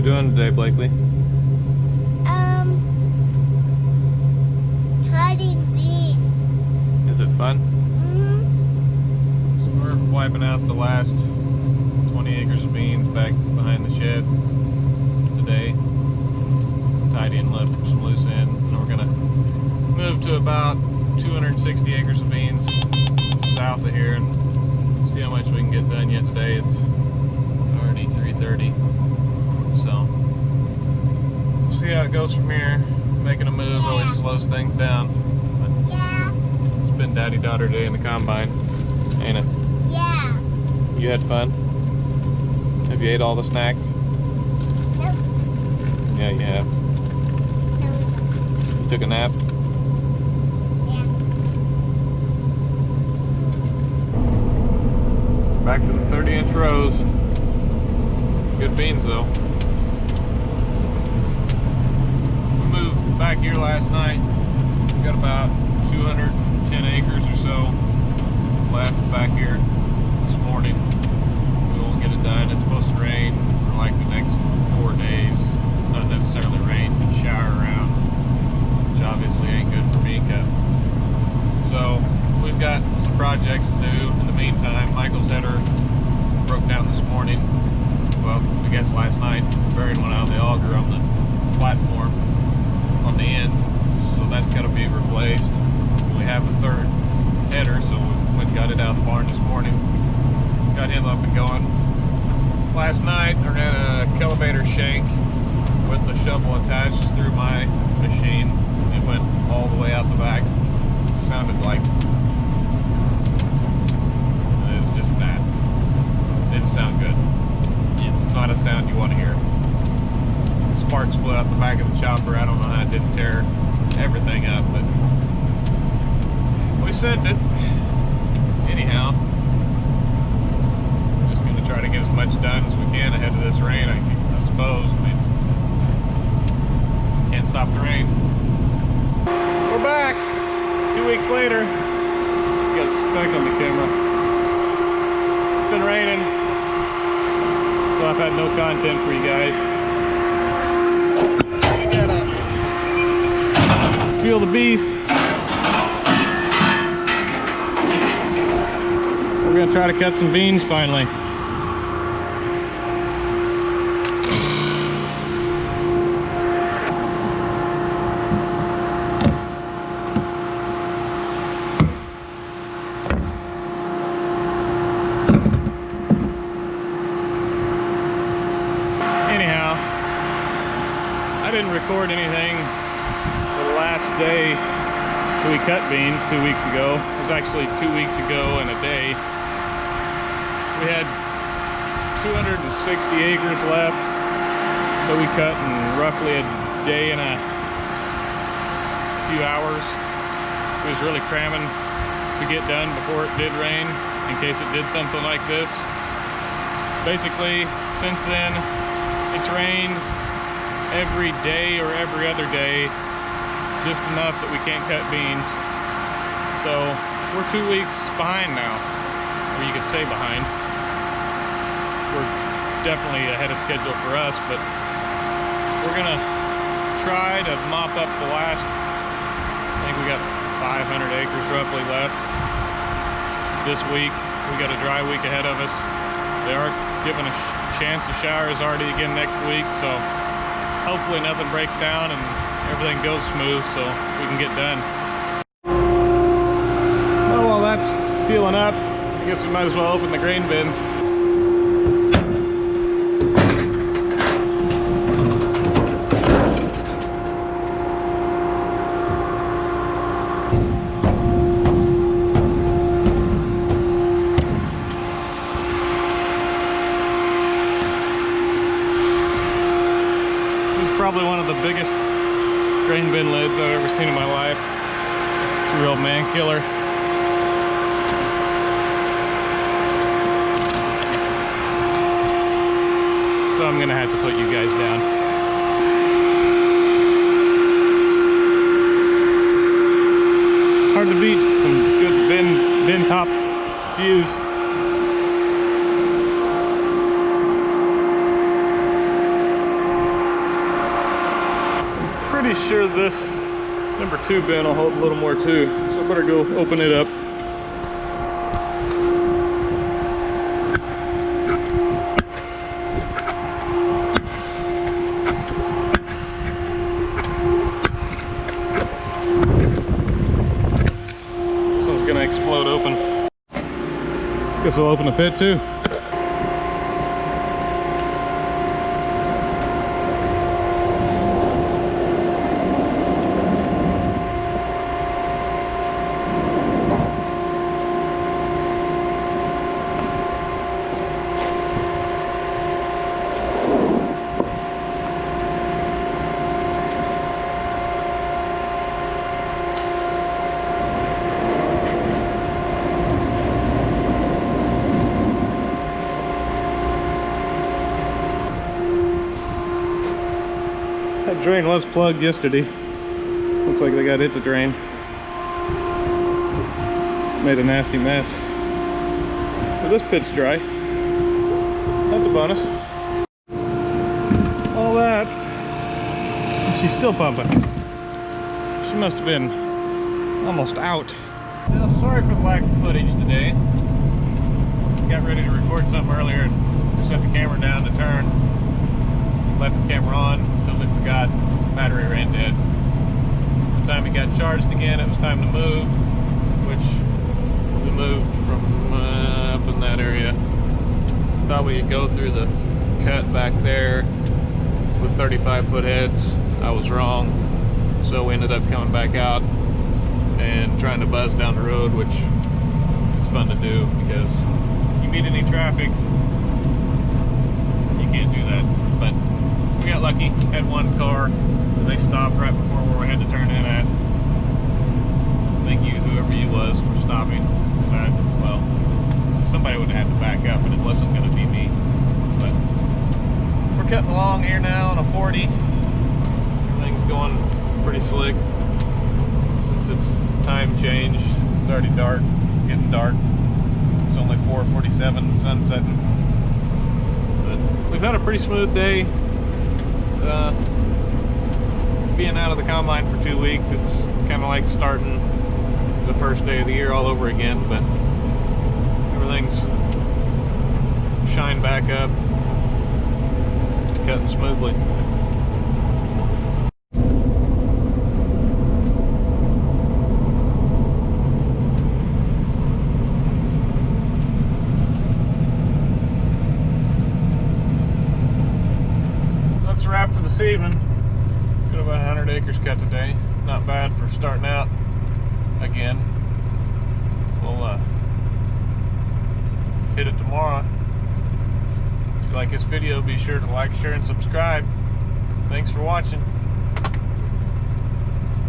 we doing today, Blakely? Cutting beans. Is it fun? Mm-hmm. We're wiping out the last 20 acres of beans back behind the shed today. Tidying up some loose ends, and we're gonna move to about 260 acres of beans south of here and see how much we can get done yet today. It's already 3:30, so we'll see how it goes from here. Making a move always slows things down. But Yeah. it's been daddy-daughter day in the combine, ain't it? Yeah. You had fun? Have you ate all the snacks? Nope. Yeah, you have. No. You took a nap? Yeah. Back to the 30-inch rows. Good beans though. We moved back here last night. We got about 210 acres or so left back here this morning. We won't get it done. It's supposed to rain for like the next 4 days. Not necessarily rain, but shower around, which obviously ain't good for bean cut. So we've got some projects to do in the meantime. Michael's header broke down this morning. Well, I guess last night, buried one out of the auger on the platform on the end. So that's got to be replaced. We have a third header, so we went and got it out of the barn this morning. Got him up and going. Last night, I ran a cultivator shank with the shovel attached through my machine. It went all the way out the back. Sounded like it was just that. Didn't sound good. It's not a sound you want to hear. Sparks flew out the back of the chopper. I don't know how it didn't tear everything up, but we sent it. Anyhow, just going to try to get as much done as we can ahead of this rain, I suppose. I mean, can't stop the rain. We're back 2 weeks later. Got a speck on the camera. It's been raining, so I've had no content for you guys. We gotta feel the beast. We're gonna try to cut some beans finally. Anyhow, I didn't record anything the last day we cut beans 2 weeks ago. It was actually 2 weeks ago and a day. We had 260 acres left that we cut in roughly a day and a few hours. It was really cramming to get done before it did rain, in case it did something like this. Basically, since then, it's rained every day or every other day, just enough that we can't cut beans. So we're 2 weeks behind now, or you could say behind. We're definitely ahead of schedule for us, but we're gonna try to mop up the last, I think we got 500 acres roughly left this week. We got a dry week ahead of us. They are giving a chance of showers already again next week, so hopefully nothing breaks down and everything goes smooth so we can get done. Oh, well, that's feeling up. I guess we might as well open the grain bins. Probably one of the biggest grain bin lids I've ever seen in my life. It's a real man killer. So I'm gonna have to put you guys down. Hard to beat some good bin top views. pretty sure this number 2 bin will hold a little more too. So I better go open it up. This one's gonna explode open. Guess we'll open the pit too. That drain was plugged yesterday. Looks like they got it to drain. Made a nasty mess. But this pit's dry. That's a bonus. All that. She's still pumping. She must have been almost out. Now, sorry for the lack of footage today. Got ready to record something earlier and set the camera down to turn. Left the camera on. Totally forgot, battery ran dead. By the time it got charged again, it was time to move, which we moved from up in that area. Thought we could go through the cut back there with 35-foot heads. I was wrong, so we ended up coming back out and trying to buzz down the road, which is fun to do because if you meet any traffic, you can't do that. But we got lucky, had one car, and they stopped right before where we had to turn in at. Thank you, whoever you was, for stopping. Well, somebody would have had to back up, and it wasn't going to be me. But we're cutting along here now on a 40. Everything's going pretty slick. Since it's time change, it's already dark, getting dark. It's only 4:47, the sun's setting. But we've had a pretty smooth day. Being out of the combine for 2 weeks, it's kind of like starting the first day of the year all over again, but everything's shined back up, cutting smoothly. That's a wrap for this evening. Got about 100 acres cut today. Not bad for starting out again. We'll hit it tomorrow. If you like this video, be sure to like, share, and subscribe. Thanks for watching.